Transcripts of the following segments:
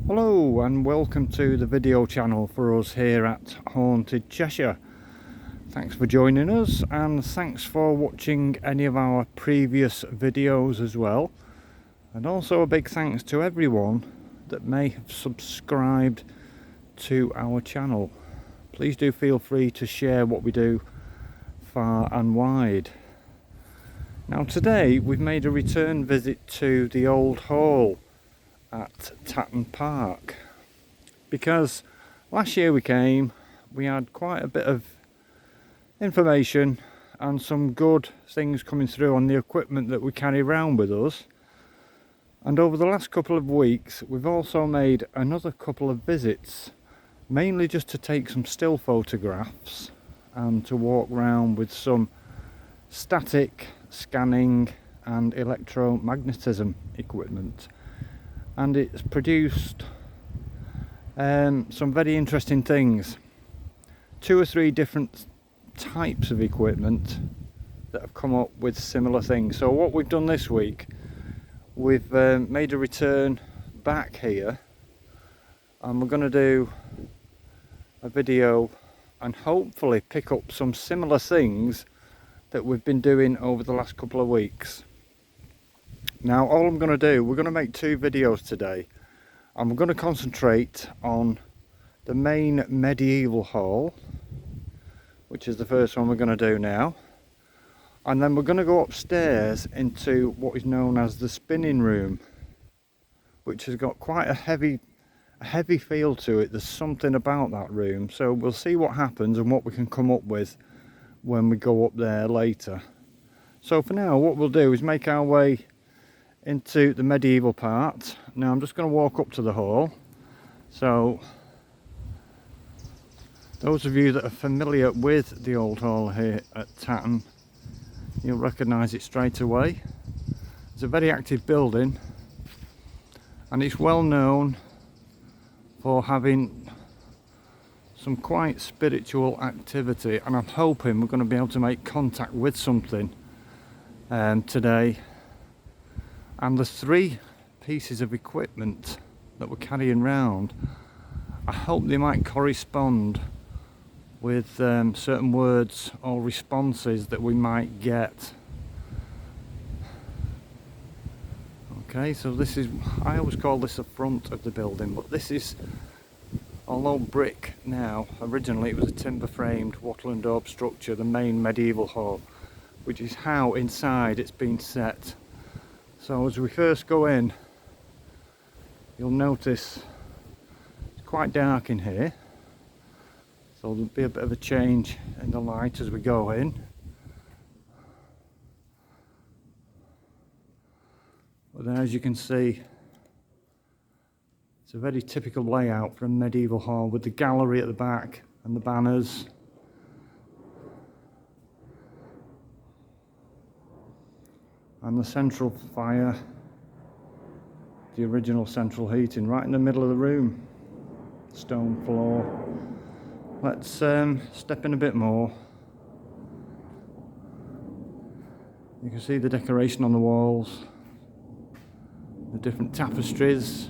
Hello and welcome to the video channel for us here at Haunted Cheshire. Thanks for joining us and thanks for watching any of our previous videos as well. And also a big thanks to everyone that may have subscribed to our channel. Please do feel free to share what we do far and wide. Now today we've made a return visit to the Old Hall at Tatton Park, because last year we came, we had quite a bit of information and some good things coming through on the equipment that we carry around with us. And over the last couple of weeks we've also made another couple of visits, mainly just to take some still photographs and to walk around with some static scanning and electromagnetism equipment. And it's produced some very interesting things. 2 or 3 different types of equipment that have come up with similar things. So what we've done this week, we've made a return back here, and we're going to do a video and hopefully pick up some similar things that we've been doing over the last couple of weeks. Now all I'm going to do, we're going to make 2 videos today, and we're going to concentrate on the main medieval hall, which is the first one we're going to do now, and then we're going to go upstairs into what is known as the spinning room, which has got quite a heavy feel to it. There's something about that room, so we'll see what happens and what we can come up with when we go up there later. So for now what we'll do is make our way into the medieval part. Now I'm just going to walk up to the hall, so those of you that are familiar with the Old Hall here at Tatton, you'll recognise it straight away. It's a very active building and it's well known for having some quite spiritual activity, and I'm hoping we're going to be able to make contact with something today. And the 3 pieces of equipment that we're carrying around, I hope they might correspond with certain words or responses that we might get. Okay, so this is, I always call this the front of the building, but this is, although brick now, originally it was a timber framed wattle and daub structure, the main medieval hall, which is how inside it's been set. So as we first go in, you'll notice it's quite dark in here, so there'll be a bit of a change in the light as we go in. But then, as you can see, it's a very typical layout for a medieval hall, with the gallery at the back and the banners. And the central fire, the original central heating, right in the middle of the room. Stone floor. Let's step in a bit more. You can see the decoration on the walls, the different tapestries,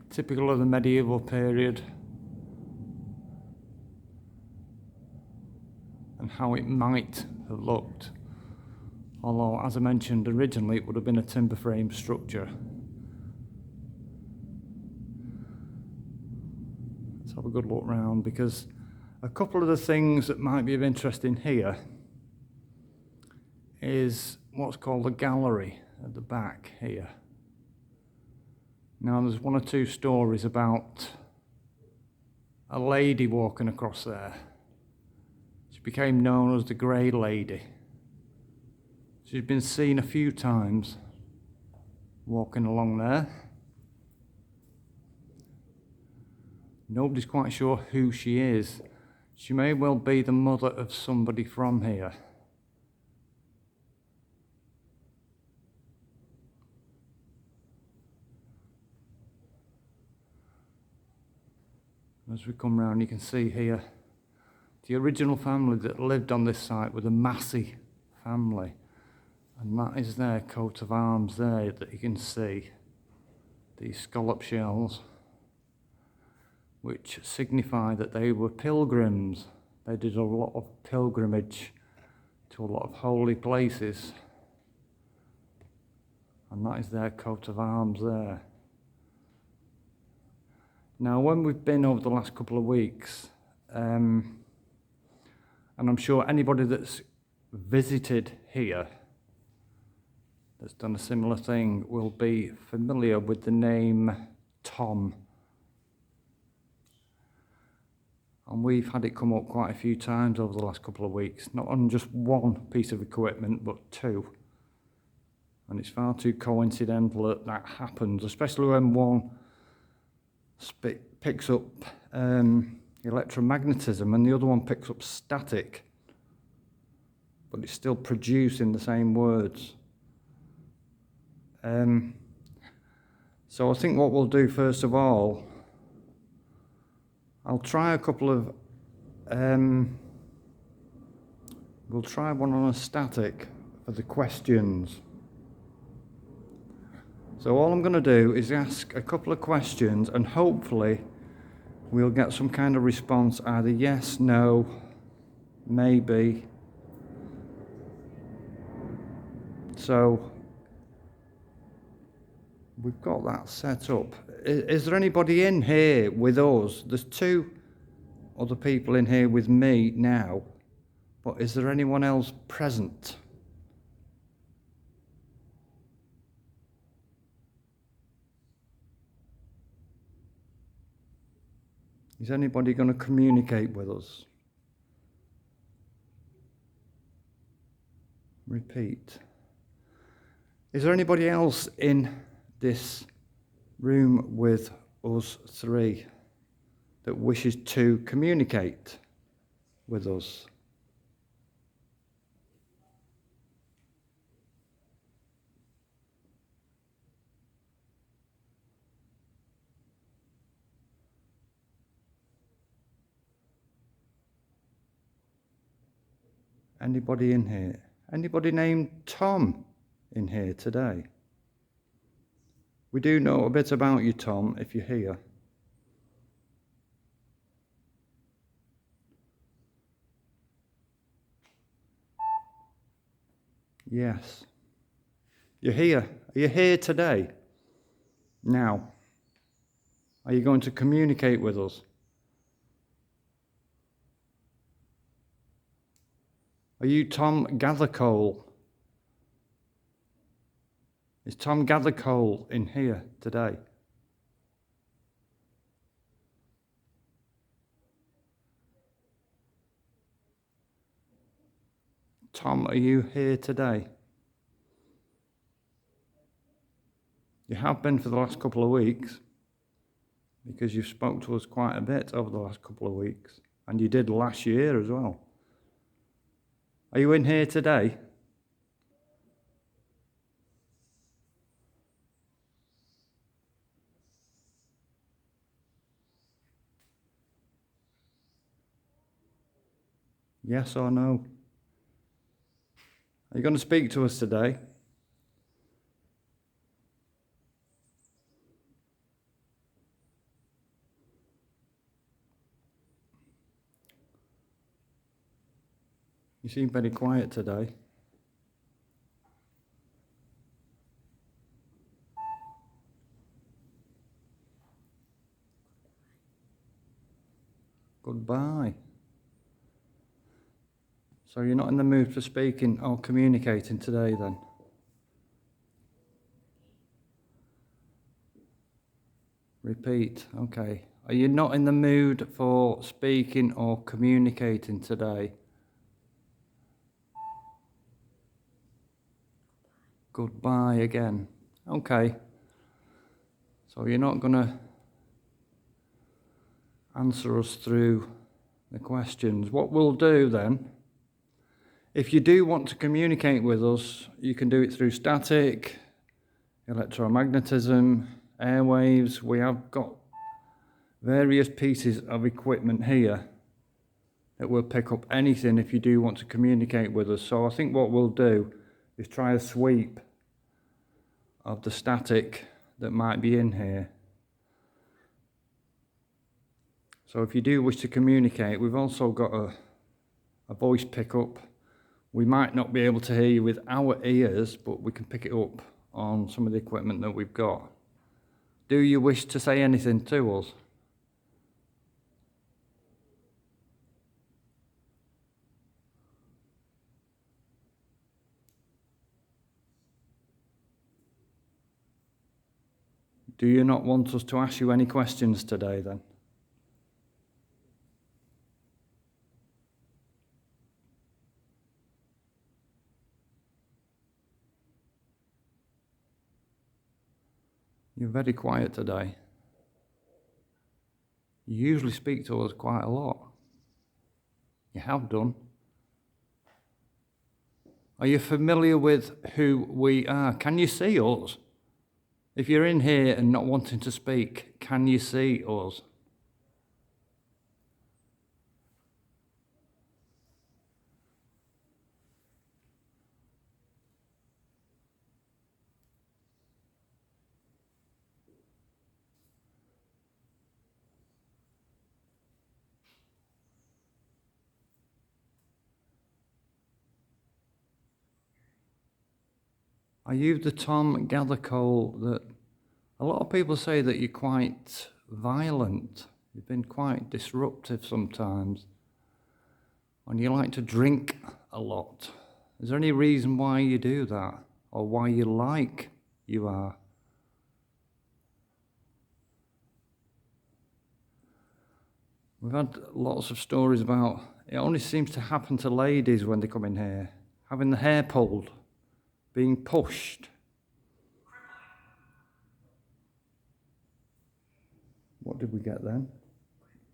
typical of the medieval period, and how it might have looked. Although, as I mentioned, originally it would have been a timber frame structure. Let's have a good look round, because a couple of the things that might be of interest in here is what's called the gallery at the back here. Now there's 1 or 2 stories about a lady walking across there. She became known as the Grey Lady. She's been seen a few times walking along there. Nobody's quite sure who she is. She may well be the mother of somebody from here. As we come round, you can see here the original family that lived on this site were the Massey family. And that is their coat of arms there that you can see. these scallop shells, which signify that they were pilgrims. They did a lot of pilgrimage to a lot of holy places, and that is their coat of arms there. Now, when we've been over the last couple of weeks, and I'm sure anybody that's visited here that's done a similar thing will be familiar with the name Tom. And we've had it come up quite a few times over the last couple of weeks, not on just one piece of equipment, but two. And it's far too coincidental that that happens, especially when one picks up electromagnetism and the other one picks up static, but it's still producing the same words. So I think what we'll do first of all, I'll try a couple of, we'll try one on a static for the questions. So all I'm going to do is ask a couple of questions and hopefully we'll get some kind of response, either yes, no, maybe. So we've got that set up. Is there anybody in here with us? There's two other people in here with me now, but is there anyone else present? Is anybody going to communicate with us? Repeat. Is there anybody else in this room with us three that wishes to communicate with us? Anybody in here? Anybody named Tom in here today? We do know a bit about you, Tom, if you're here. Yes. You're here. Are you here today? Now, are you going to communicate with us? Are you Tom Gathercole? Is Tom Gathercole in here today? Tom, are you here today? You have been for the last couple of weeks, because you've spoke to us quite a bit over the last couple of weeks, and you did last year as well. Are you in here today? Yes or no? Are you going to speak to us today? You seem very quiet today. Goodbye. So you're not in the mood for speaking or communicating today then? Repeat, okay. Are you not in the mood for speaking or communicating today? Goodbye again. Okay. So you're not going to answer us through the questions. What we'll do then, if you do want to communicate with us, you can do it through static, electromagnetism, airwaves. We have got various pieces of equipment here that will pick up anything if you do want to communicate with us. So I think what we'll do is try a sweep of the static that might be in here. So if you do wish to communicate, we've also got a voice pickup. We might not be able to hear you with our ears, but we can pick it up on some of the equipment that we've got. Do you wish to say anything to us? Do you not want us to ask you any questions today then? You're very quiet today. You usually speak to us quite a lot. You have done. Are you familiar with who we are? Can you see us? If you're in here and not wanting to speak, can you see us? Are you the Tom Gathercole that a lot of people say that you're quite violent? You've been quite disruptive sometimes. And you like to drink a lot. Is there any reason why you do that? Or why you are? We've had lots of stories about, it only seems to happen to ladies when they come in here. Having the hair pulled, being pushed. What did we get then?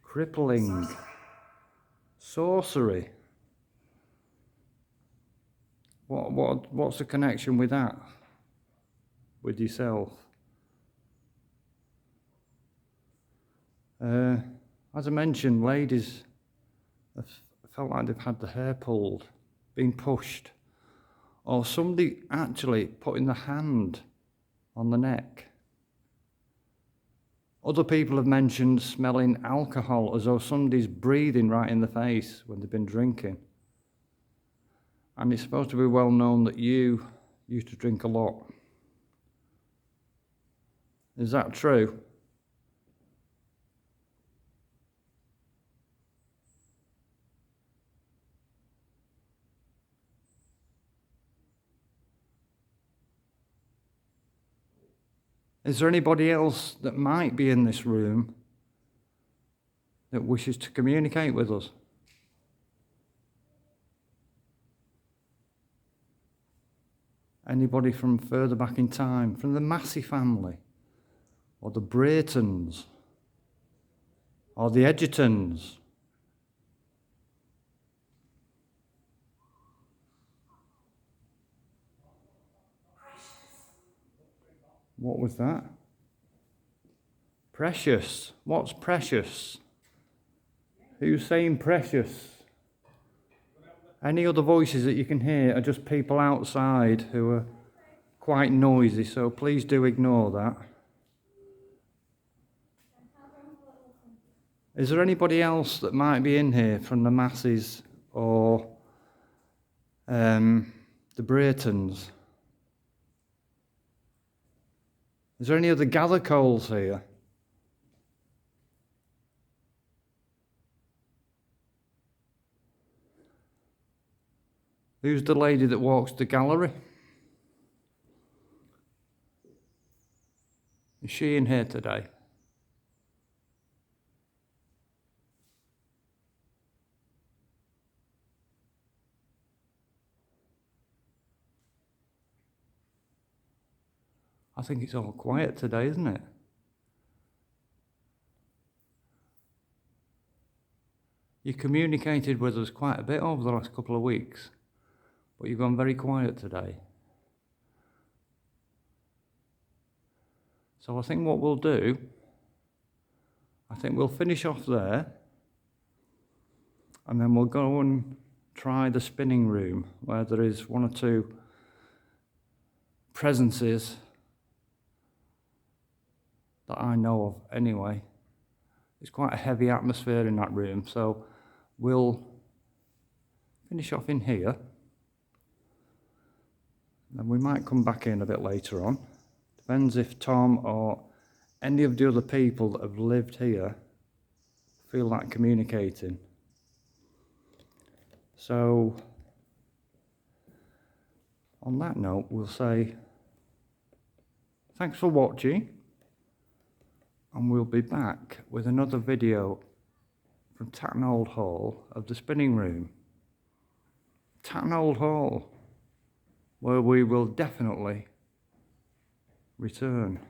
Crippling. Sorcery. What's the connection with that? With yourself? As I mentioned, ladies have felt like they've had the hair pulled, been pushed, or somebody actually putting the hand on the neck. Other people have mentioned smelling alcohol as though somebody's breathing right in the face when they've been drinking. And it's supposed to be well known that you used to drink a lot. Is that true? Is there anybody else that might be in this room that wishes to communicate with us? Anybody from further back in time, from the Massey family, or the Braytons, or the Edgertons? What was that? Precious. What's precious? Who's saying precious? Any other voices that you can hear are just people outside who are quite noisy, so please do ignore that. Is there anybody else that might be in here from the Masses or the Braytons? Is there any other Gathercoles here? Who's the lady that walks the gallery? Is she in here today? I think it's all quiet today, isn't it? You communicated with us quite a bit over the last couple of weeks, but you've gone very quiet today. So I think what we'll do, I think we'll finish off there, and then we'll go and try the spinning room, where there is one or two presences that I know of anyway. It's quite a heavy atmosphere in that room, so we'll finish off in here. And we might come back in a bit later on. Depends if Tom or any of the other people that have lived here feel like communicating. So on that note, we'll say thanks for watching, and we'll be back with another video from Tatton Old Hall of the spinning room. Tatton Old Hall, where we will definitely return.